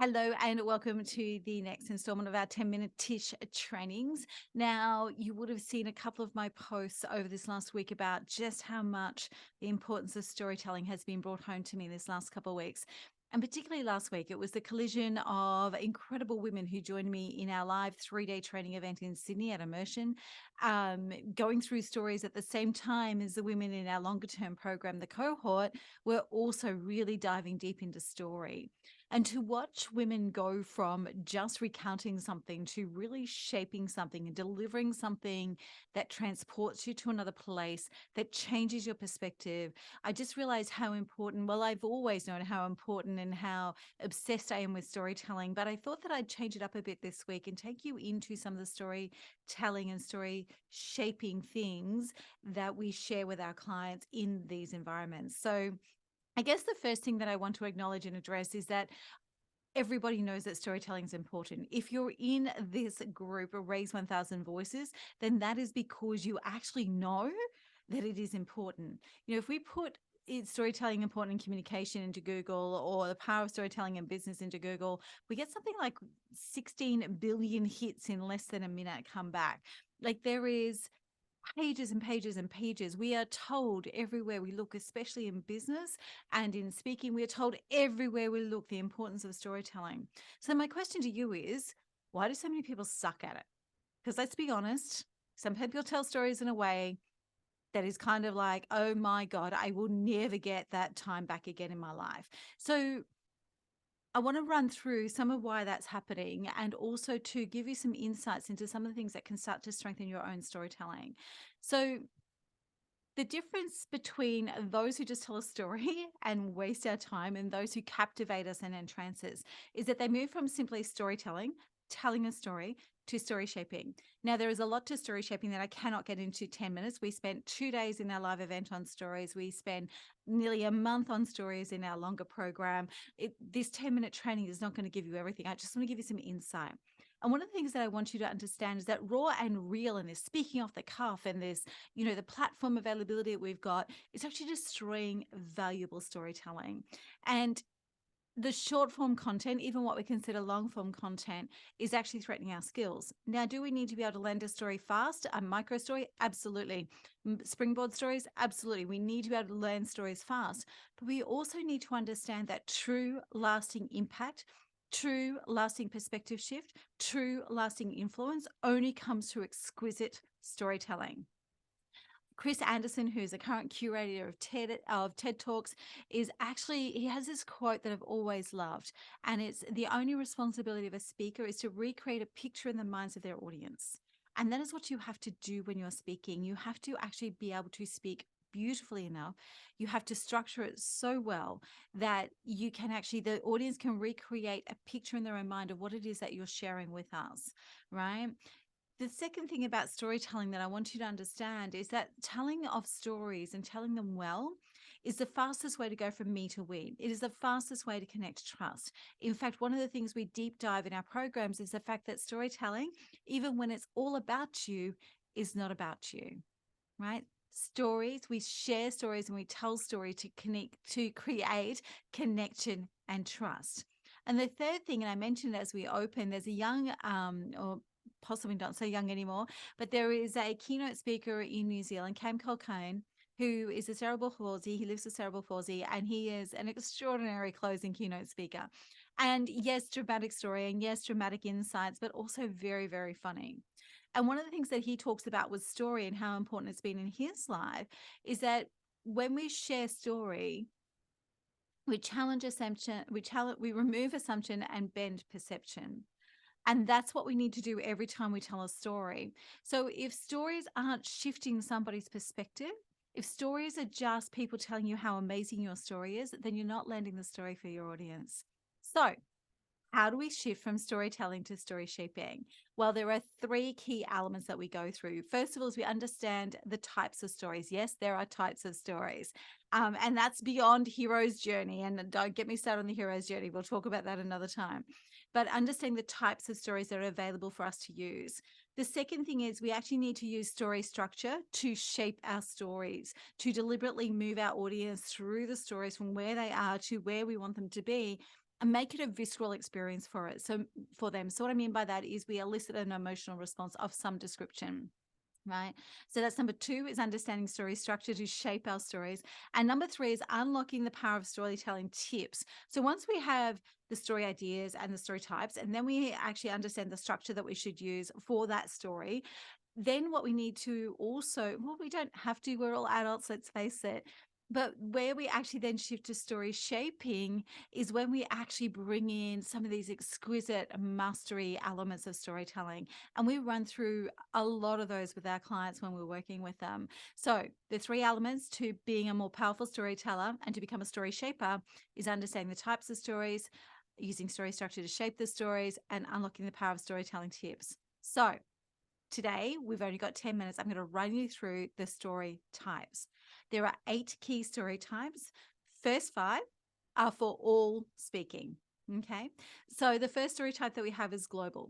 Hello and welcome to the next installment of our 10-minute Tish trainings. Now, you would have seen a couple of my posts over this last week about just how much the importance of storytelling has been brought home to me this last couple of weeks. And particularly last week, it was the collision of incredible women who joined me in our live 3-day training event in Sydney at Immersion, going through stories at the same time as the women in our longer term program, the cohort, were also really diving deep into story. And to watch women go from just recounting something to really shaping something and delivering something that transports you to another place, that changes your perspective, I just realized how important, well, I've always known how important and how obsessed I am with storytelling, but I thought that I'd change it up a bit this week and take you into some of the storytelling and story shaping things that we share with our clients in these environments. So, I guess the first thing that I want to acknowledge and address is that everybody knows that storytelling is important. If you're in this group, Raise 1000 Voices, then that is because you actually know that it is important. If we put storytelling important in communication into Google or the power of storytelling in business into Google, we get something like 16 billion hits in less than a minute come back. Like there is pages and pages and pages. We are told everywhere we look, especially in business and in speaking, we are told everywhere we look the importance of storytelling. So, my question to you is, why do so many people suck at it? Because let's be honest, some people tell stories in a way that is kind of like, oh my God, I will never get that time back again in my life. So, I want to run through some of why that's happening and also to give you some insights into some of the things that can start to strengthen your own storytelling. So, the difference between those who just tell a story and waste our time and those who captivate us and entrance us is that they move from simply storytelling, telling a story, to story shaping. Now, there is a lot to story shaping that I cannot get into 10 minutes. We spent 2 days in our live event on stories. We spent nearly a month on stories in our longer program. This 10-minute training is not going to give you everything. I just want to give you some insight. And one of the things that I want you to understand is that raw and real and this speaking off the cuff and this, the platform availability that we've got is actually destroying valuable storytelling. And the short form content, even what we consider long form content, is actually threatening our skills. Now, do we need to be able to land a story fast? A micro story? Absolutely. Springboard stories? Absolutely. We need to be able to learn stories fast. But we also need to understand that true lasting impact, true lasting perspective shift, true lasting influence only comes through exquisite storytelling. Chris Anderson, who's a current curator of TED Talks, he has this quote that I've always loved, and it's the only responsibility of a speaker is to recreate a picture in the minds of their audience. And that is what you have to do when you're speaking. You have to actually be able to speak beautifully enough. You have to structure it so well that the audience can recreate a picture in their own mind of what it is that you're sharing with us, right? The second thing about storytelling that I want you to understand is that telling of stories and telling them well is the fastest way to go from me to we. It is the fastest way to connect trust. In fact, one of the things we deep dive in our programs is the fact that storytelling, even when it's all about you, is not about you, right? Stories, we share stories and we tell stories to connect, to create connection and trust. And the third thing, and I mentioned as we open, there's a young or possibly not so young anymore, but there is a keynote speaker in New Zealand, Cam Colquhoun, who is a cerebral palsy. He lives with cerebral palsy, and he is an extraordinary closing keynote speaker. And yes, dramatic story, and yes, dramatic insights, but also very, very funny. And one of the things that he talks about with story and how important it's been in his life is that when we share story, we challenge assumption, we remove assumption and bend perception. And that's what we need to do every time we tell a story. So if stories aren't shifting somebody's perspective, if stories are just people telling you how amazing your story is, then you're not landing the story for your audience. So how do we shift from storytelling to story shaping? Well, there are three key elements that we go through. First of all, is we understand the types of stories. Yes, there are types of stories. And that's beyond hero's journey. And don't get me started on the hero's journey. We'll talk about that another time. But understanding the types of stories that are available for us to use. The second thing is we actually need to use story structure to shape our stories, to deliberately move our audience through the stories from where they are to where we want them to be, and make it a visceral experience for them. So what I mean by that is we elicit an emotional response of some description. Right. So that's number 2 is understanding story structure to shape our stories. And number 3 is unlocking the power of storytelling tips. So once we have the story ideas and the story types, and then we actually understand the structure that we should use for that story, then what we need to also, well, we don't have to, we're all adults, let's face it. But where we actually then shift to story shaping is when we actually bring in some of these exquisite mastery elements of storytelling. And we run through a lot of those with our clients when we're working with them. So the 3 elements to being a more powerful storyteller and to become a story shaper is understanding the types of stories, using story structure to shape the stories, and unlocking the power of storytelling tips. So today, we've only got 10 minutes. I'm going to run you through the story types. There are 8 key story types. First 5 are for all speaking. Okay. So the first story type that we have is global.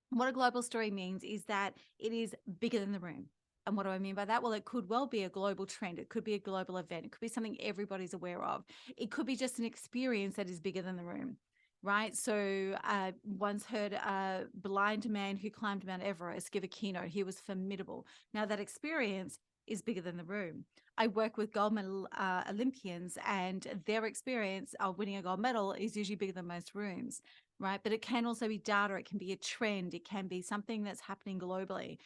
What a global story means is that it is bigger than the room. And what do I mean by that? Well, it could well be a global trend. It could be a global event. It could be something everybody's aware of. It could be just an experience that is bigger than the room. Right. So once heard a blind man who climbed Mount Everest give a keynote. He was formidable. Now that experience is bigger than the room. I work with gold medal Olympians, and their experience of winning a gold medal is usually bigger than most rooms, right? But it can also be data. It can be a trend. It can be something that's happening globally,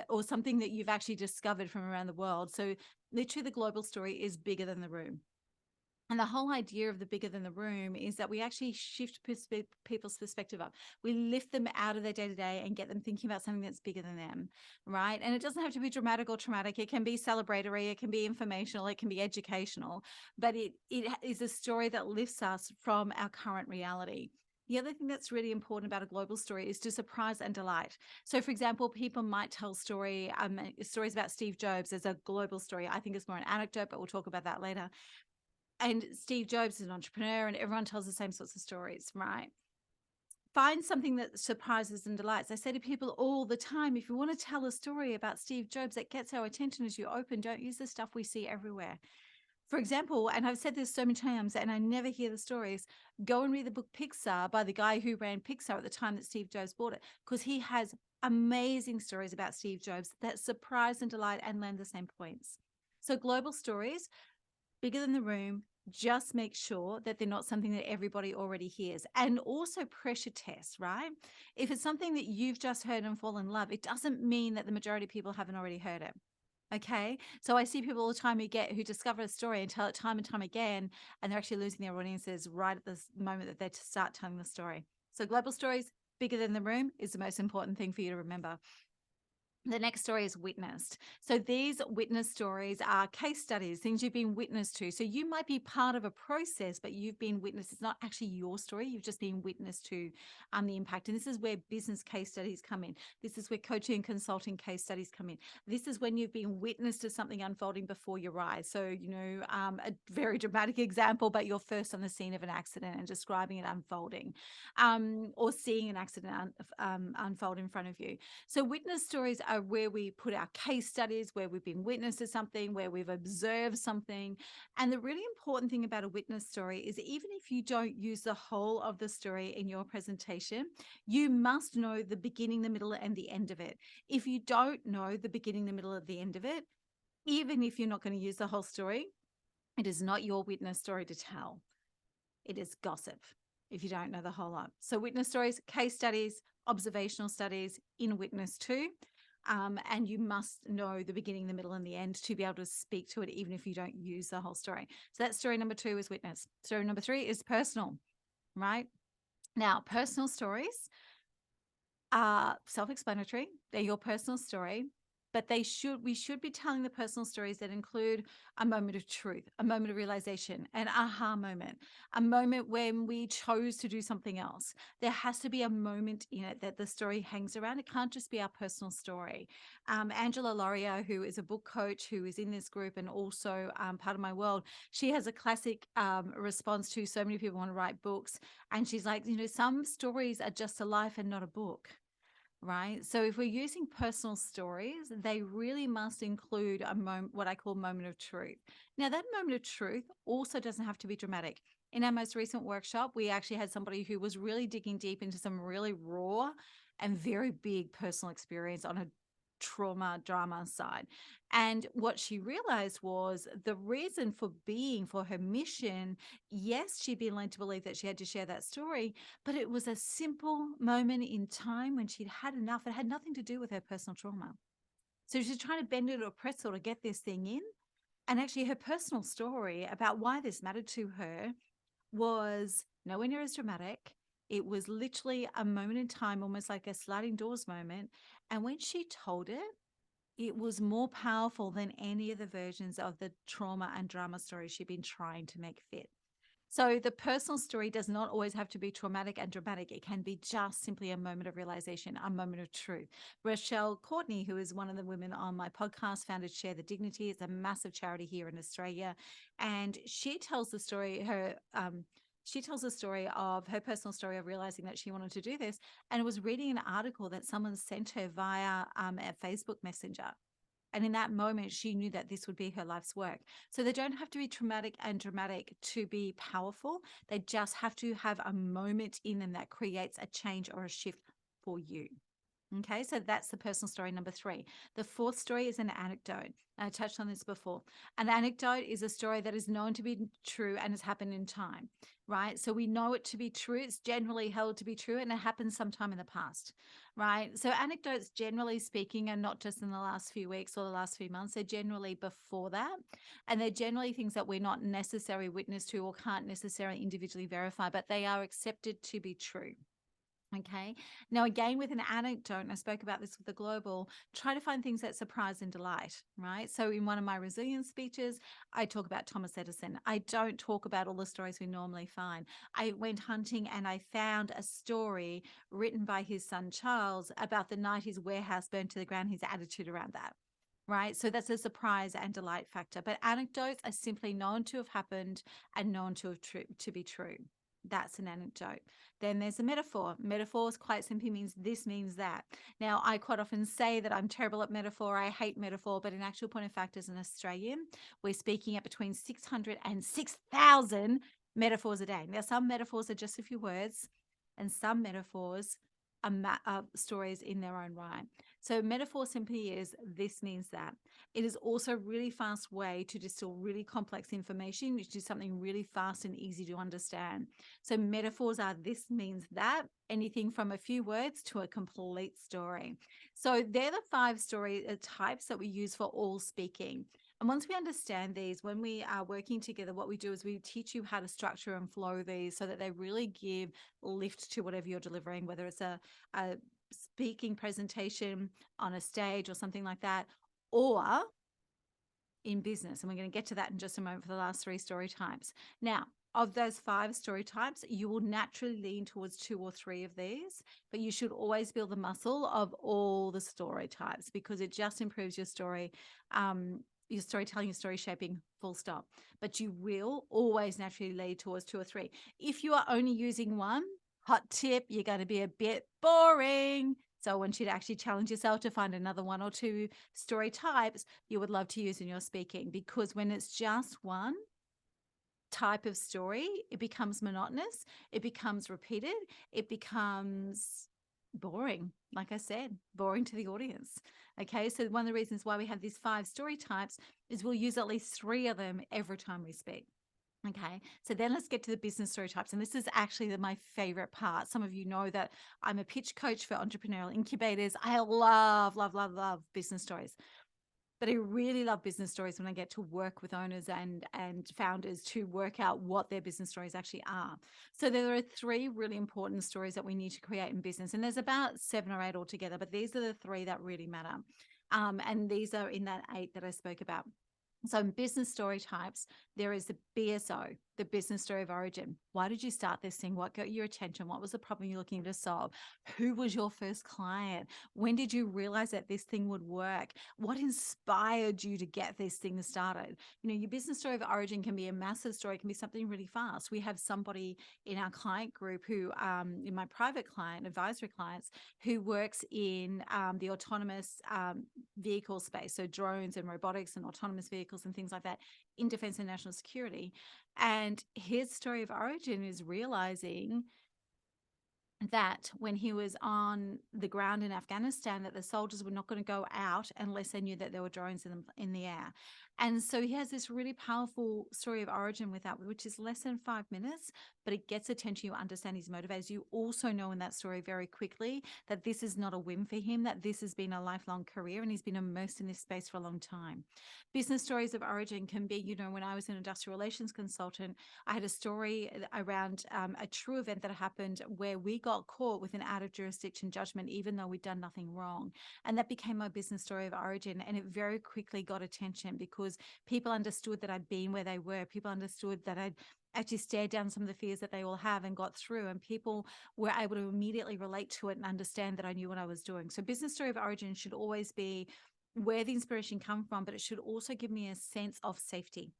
or something that you've actually discovered from around the world. So literally the global story is bigger than the room. And the whole idea of the bigger than the room is that we actually shift people's perspective up. We lift them out of their day to day and get them thinking about something that's bigger than them, right? And it doesn't have to be dramatic or traumatic. It can be celebratory, it can be informational, it can be educational, but it is a story that lifts us from our current reality. The other thing that's really important about a global story is to surprise and delight. So, for example, people might tell stories about Steve Jobs as a global story. I think it's more an anecdote, but we'll talk about that later. And Steve Jobs is an entrepreneur, and everyone tells the same sorts of stories, right? Find something that surprises and delights. I say to people all the time, if you want to tell a story about Steve Jobs that gets our attention as you open, don't use the stuff we see everywhere. For example, and I've said this so many times and I never hear the stories, go and read the book Pixar by the guy who ran Pixar at the time that Steve Jobs bought it, because he has amazing stories about Steve Jobs that surprise and delight and land the same points. So global stories, bigger than the room, just make sure that they're not something that everybody already hears. And also pressure test, right? If it's something that you've just heard and fallen in love, it doesn't mean that the majority of people haven't already heard it. Okay. So I see people all the time who discover a story and tell it time and time again, and they're actually losing their audiences right at this moment that they start telling the story. So global stories, bigger than the room, is the most important thing for you to remember. The next story is witnessed. So these witness stories are case studies, things you've been witness to. So you might be part of a process, but you've been witnessed. It's not actually your story. You've just been witness to the impact. And this is where business case studies come in. This is where coaching and consulting case studies come in. This is when you've been witness to something unfolding before your eyes. So, a very dramatic example, but you're first on the scene of an accident and describing it unfolding, or seeing an accident unfold in front of you. So witness stories are where we put our case studies, where we've been witness to something, where we've observed something. And the really important thing about a witness story is even if you don't use the whole of the story in your presentation, you must know the beginning, the middle, and the end of it. If you don't know the beginning, the middle, and the end of it, even if you're not going to use the whole story, it is not your witness story to tell. It is gossip if you don't know the whole lot. So witness stories, case studies, observational studies in witness too. And you must know the beginning, the middle, and the end to be able to speak to it, even if you don't use the whole story. So that's story number 2 is witness. Story number 3 is personal, right? Now, personal stories are self-explanatory. They're your personal story, but we should be telling the personal stories that include a moment of truth, a moment of realization, an aha moment, a moment when we chose to do something else. There has to be a moment in it that the story hangs around. It can't just be our personal story. Angela Lauria, who is a book coach who is in this group and also part of my world, she has a classic response to so many people want to write books. And she's like, some stories are just a life and not a book. Right. So if we're using personal stories, they really must include what I call moment of truth. Now, that moment of truth also doesn't have to be dramatic. In our most recent workshop, we actually had somebody who was really digging deep into some really raw and very big personal experience on a trauma drama side. And what she realized was the reason for her mission, yes, she'd been led to believe that she had to share that story, but it was a simple moment in time when she'd had enough. It had nothing to do with her personal trauma. So she's trying to bend it to a pretzel to get this thing in. And actually, her personal story about why this mattered to her was nowhere near as dramatic. It was literally a moment in time, almost like a sliding doors moment. And when she told it, it was more powerful than any of the versions of the trauma and drama stories she'd been trying to make fit. So the personal story does not always have to be traumatic and dramatic. It can be just simply a moment of realization, a moment of truth. Rochelle Courtney, who is one of the women on my podcast, founded Share the Dignity. It's a massive charity here in Australia. And she tells the story, she tells the story of her personal story of realizing that she wanted to do this. And it was reading an article that someone sent her via a Facebook Messenger. And in that moment, she knew that this would be her life's work. So they don't have to be traumatic and dramatic to be powerful. They just have to have a moment in them that creates a change or a shift for you. Okay, so that's the personal story number 3. The fourth story is an anecdote. I touched on this before. An anecdote is a story that is known to be true and has happened in time, right? So we know it to be true. It's generally held to be true and it happened sometime in the past, right? So anecdotes, generally speaking, are not just in the last few weeks or the last few months. They're generally before that. And they're generally things that we're not necessarily witness to or can't necessarily individually verify, but they are accepted to be true. Okay. Now, again, with an anecdote, and I spoke about this with the global, try to find things that surprise and delight, right? So, in one of my resilience speeches, I talk about Thomas Edison. I don't talk about all the stories we normally find. I went hunting and I found a story written by his son Charles about the night his warehouse burned to the ground, his attitude around that. Right. So that's a surprise and delight factor. But anecdotes are simply known to have happened and known to be true. That's an anecdote. Then there's a metaphor. Metaphors quite simply means this means that. Now, I quite often say that I'm terrible at metaphor. I hate metaphor, but in actual point of fact, as an Australian, we're speaking at between 600 and 6,000 metaphors a day. Now, some metaphors are just a few words, and some metaphors are stories in their own right. So metaphor simply is this means that. It is also a really fast way to distill really complex information into something really fast and easy to understand. So metaphors are this means that, anything from a few words to a complete story. So they're the 5 story types that we use for all speaking. And once we understand these, when we are working together, what we do is we teach you how to structure and flow these so that they really give lift to whatever you're delivering, whether it's a speaking presentation on a stage or something like that, or in business. And we're going to get to that in just a moment for the last 3 story types. Now, of those 5 story types, you will naturally lean towards 2 or 3 of these, but you should always build the muscle of all the story types because it just improves your story, your storytelling, your story shaping, full stop. But you will always naturally lead towards 2 or 3. If you are only using one, hot tip, you're going to be a bit boring. So I want you to actually challenge yourself to find another 1 or 2 story types you would love to use in your speaking, because when it's just one type of story, it becomes monotonous, it becomes repeated, it becomes boring. Like I said, boring to the audience. Okay, so one of the reasons why we have these 5 story types is we'll use at least 3 of them every time we speak. Okay, so then let's get to the business story types. And this is actually my favorite part. Some of you know that I'm a pitch coach for entrepreneurial incubators. I love, love, love, love business stories. But I really love business stories when I get to work with owners and founders to work out what their business stories actually are. So there are 3 really important stories that we need to create in business. And there's about 7 or 8 altogether, but these are the 3 that really matter. And these are in that 8 that I spoke about. So in business story types, there is the BSO, the business story of origin. Why did you start this thing? What got your attention? What was the problem you're looking to solve? Who was your first client? When did you realize that this thing would work? What inspired you to get this thing started? You know, your business story of origin can be a massive story, it can be something really fast. We have somebody in our client group who, in my private client, advisory clients, who works in the autonomous vehicle space, so drones and robotics and autonomous vehicles and things like that in defense and national security. And his story of origin is realizing that when he was on the ground in Afghanistan, that the soldiers were not going to go out unless they knew that there were drones in the air. And so he has this really powerful story of origin with that, which is less than 5 minutes, but it gets attention. You understand his motivators. You also know in that story very quickly that this is not a whim for him, that this has been a lifelong career and he's been immersed in this space for a long time. Business stories of origin can be, when I was an industrial relations consultant, I had a story around a true event that happened where we got caught with an out of jurisdiction judgment, even though we'd done nothing wrong. And that became my business story of origin. And it very quickly got attention because people understood that I'd been where they were. People understood that I'd actually stared down some of the fears that they all have and got through. And people were able to immediately relate to it and understand that I knew what I was doing. So business story of origin should always be where the inspiration come from, but it should also give me a sense of safety,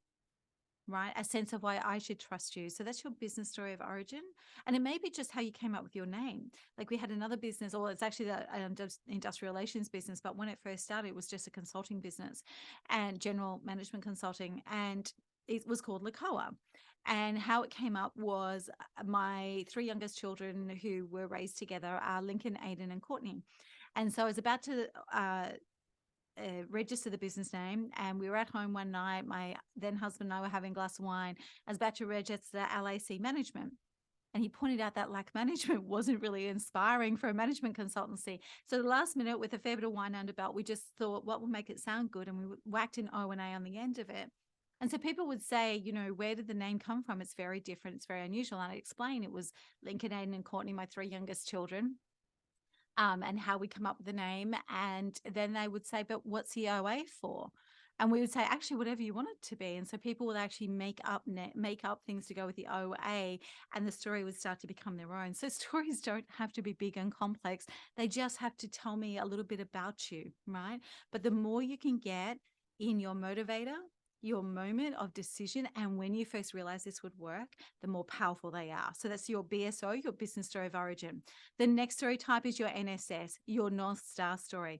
right? A sense of why I should trust you. So that's your business story of origin. And it may be just how you came up with your name. Like we had another business, or it's actually the industrial relations business, but when it first started, it was just a consulting business and general management consulting. And it was called Lakoa. And how it came up was my three youngest children who were raised together are Lincoln, Aiden, and Courtney. And so I was about to register the business name, and we were at home one night. My then husband and I were having a glass of wine. I was about to register LAC management, and he pointed out that LAC management wasn't really inspiring for a management consultancy. So the last minute, with a fair bit of wine under belt, we just thought, what will make it sound good? And we whacked an O and A on the end of it. And so people would say, where did the name come from? It's very different. It's very unusual. And I explained it was Lincoln, Aiden, and Courtney, my three youngest children, and how we come up with the name. And then they would say, but what's the OA for? And we would say, actually, whatever you want it to be. And so people would actually make up things to go with the OA, and the story would start to become their own. So stories don't have to be big and complex. They just have to tell me a little bit about you, right? But the more you can get in your motivator, your moment of decision, and when you first realize this would work, the more powerful they are. So that's your BSO, your business story of origin. The next story type is your NSS, your North Star story.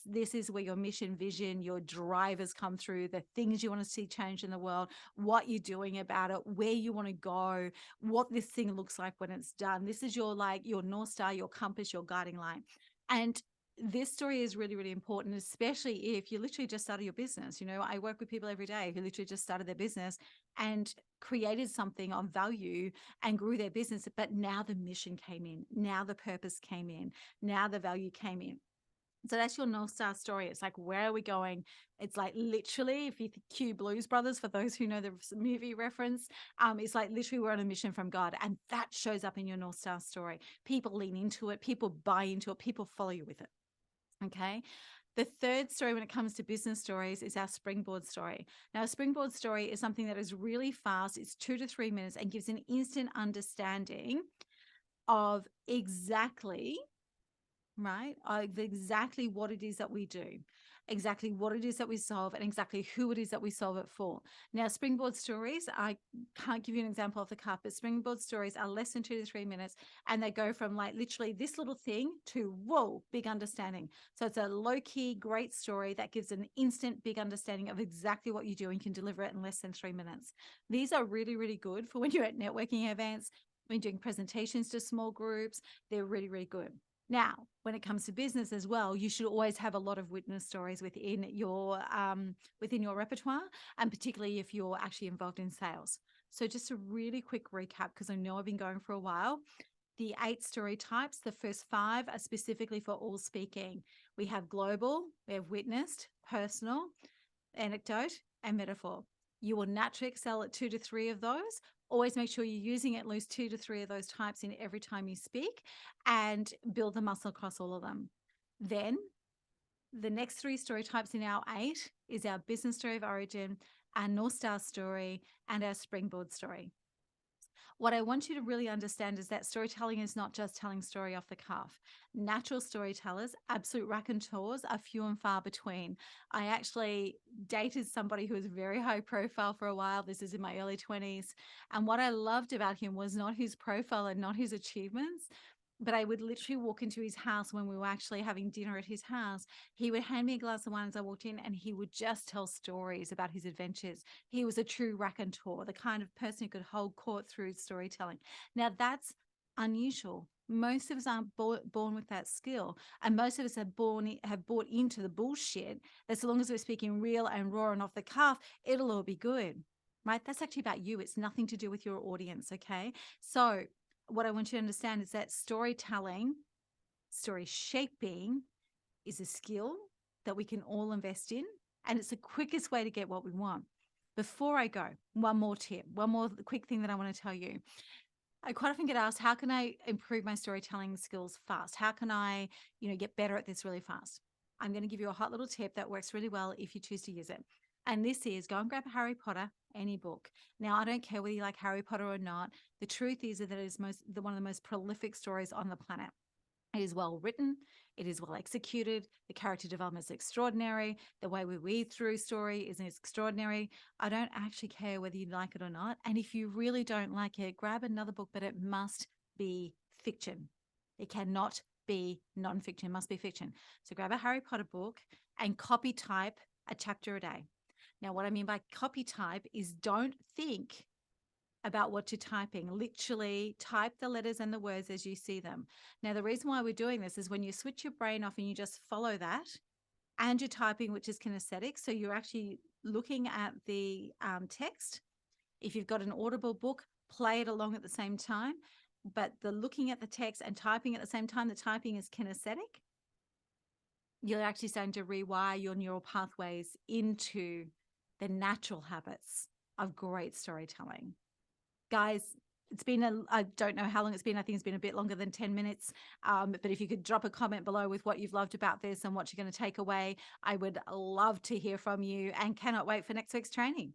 This is where your mission, vision, your drivers come through, the things you want to see change in the world, what you're doing about it, where you want to go, what this thing looks like when it's done. This is your North Star, your compass, your guiding light. And this story is really, really important, especially if you literally just started your business. I work with people every day who literally just started their business and created something of value and grew their business. But now the mission came in, now the purpose came in, now the value came in. So that's your North Star story. It's like, where are we going? It's like literally, if you cue Blues Brothers, for those who know the movie reference, it's like literally we're on a mission from God. And that shows up in your North Star story. People lean into it. People buy into it. People follow you with it. Okay. The third story when it comes to business stories is our springboard story. Now, a springboard story is something that is really fast. It's 2 to 3 minutes and gives an instant understanding of exactly, right? Exactly what it is that we do, exactly what it is that we solve, and exactly who it is that we solve it for. Now, springboard stories, I can't give you an example off the cuff, but springboard stories are less than 2 to 3 minutes, and they go from like literally this little thing to, whoa, big understanding. So it's a low-key, great story that gives an instant big understanding of exactly what you do, and you can deliver it in less than 3 minutes. These are really, really good for when you're at networking events, when you're doing presentations to small groups. They're really, really good. Now, when it comes to business as well, you should always have a lot of witness stories within your repertoire, and particularly if you're actually involved in sales. So just a really quick recap, because I know I've been going for a while. The 8 story types, the first 5 are specifically for all speaking. We have global, we have witnessed, personal, anecdote, and metaphor. You will naturally excel at 2 to 3 of those. Always make sure you're using at least 2 to 3 of those types in every time you speak, and build the muscle across all of them. Then the next 3 story types in our 8 is our business story of origin, our North Star story, and our springboard story. What I want you to really understand is that storytelling is not just telling story off the cuff. Natural storytellers, absolute raconteurs, are few and far between. I actually dated somebody who was very high profile for a while. This is in my early 20s. And what I loved about him was not his profile and not his achievements, but I would literally walk into his house when we were actually having dinner at his house. He would hand me a glass of wine as I walked in, and he would just tell stories about his adventures. He was a true raconteur, the kind of person who could hold court through storytelling. Now, that's unusual. Most of us aren't born with that skill, and most of us have bought into the bullshit that so long as we're speaking real and raw and off the cuff, it'll all be good. Right? That's actually about you. It's nothing to do with your audience. Okay. So, what I want you to understand is that storytelling, story shaping is a skill that we can all invest in. And it's the quickest way to get what we want. Before I go, one more tip, one more quick thing that I want to tell you. I quite often get asked, how can I improve my storytelling skills fast? How can I, get better at this really fast? I'm going to give you a hot little tip that works really well if you choose to use it. And this is go and grab Harry Potter, any book. Now, I don't care whether you like Harry Potter or not. The truth is that it is one of the most prolific stories on the planet. It is well written. It is well executed. The character development is extraordinary. The way we weave through story is extraordinary. I don't actually care whether you like it or not. And if you really don't like it, grab another book, but it must be fiction. It cannot be nonfiction. It must be fiction. So grab a Harry Potter book and copy type a chapter a day. Now, what I mean by copy type is don't think about what you're typing. Literally type the letters and the words as you see them. Now, the reason why we're doing this is when you switch your brain off and you just follow that, and you're typing, which is kinesthetic. So you're actually looking at the text. If you've got an Audible book, play it along at the same time. But the looking at the text and typing at the same time, the typing is kinesthetic. You're actually starting to rewire your neural pathways into the natural habits of great storytelling. Guys, I don't know how long it's been. I think it's been a bit longer than 10 minutes. But if you could drop a comment below with what you've loved about this and what you're going to take away, I would love to hear from you and cannot wait for next week's training.